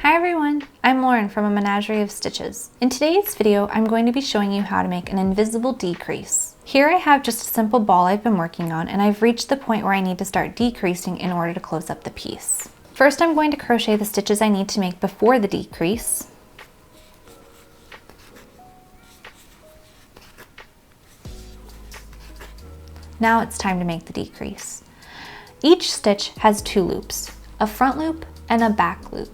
Hi everyone, I'm Lauren from A Menagerie of Stitches. In today's video, I'm going to be showing you how to make an invisible decrease. Here I have just a simple ball I've been working on, and I've reached the point where I need to start decreasing in order to close up the piece. First, I'm going to crochet the stitches I need to make before the decrease. Now it's time to make the decrease. Each stitch has two loops, a front loop and a back loop.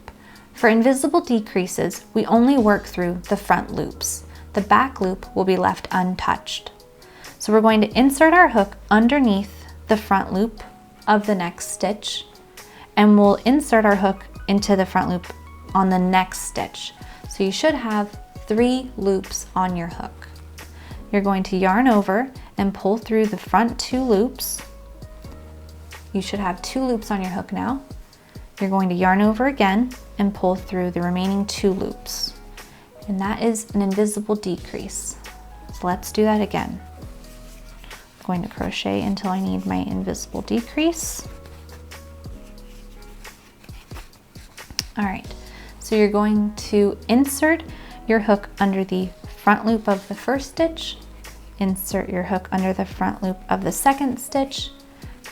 For invisible decreases, we only work through the front loops. The back loop will be left untouched. So we're going to insert our hook underneath the front loop of the next stitch, and we'll insert our hook into the front loop on the next stitch. So you should have 3 loops on your hook. You're going to yarn over and pull through the front 2 loops. You should have 2 loops on your hook now. You're going to yarn over again and pull through the remaining 2 loops. And that is an invisible decrease. So let's do that again. I'm going to crochet until I need my invisible decrease. All right, so you're going to insert your hook under the front loop of the first stitch, insert your hook under the front loop of the second stitch.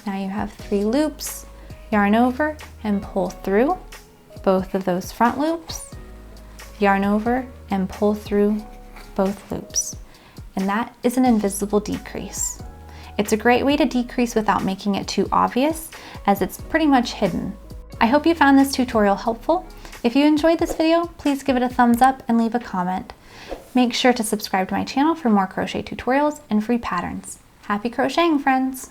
Now you have 3 loops. Yarn over and pull through both of those front loops, yarn over and pull through both loops. And that is an invisible decrease. It's a great way to decrease without making it too obvious, as it's pretty much hidden. I hope you found this tutorial helpful. If you enjoyed this video, please give it a thumbs up and leave a comment. Make sure to subscribe to my channel for more crochet tutorials and free patterns. Happy crocheting, friends!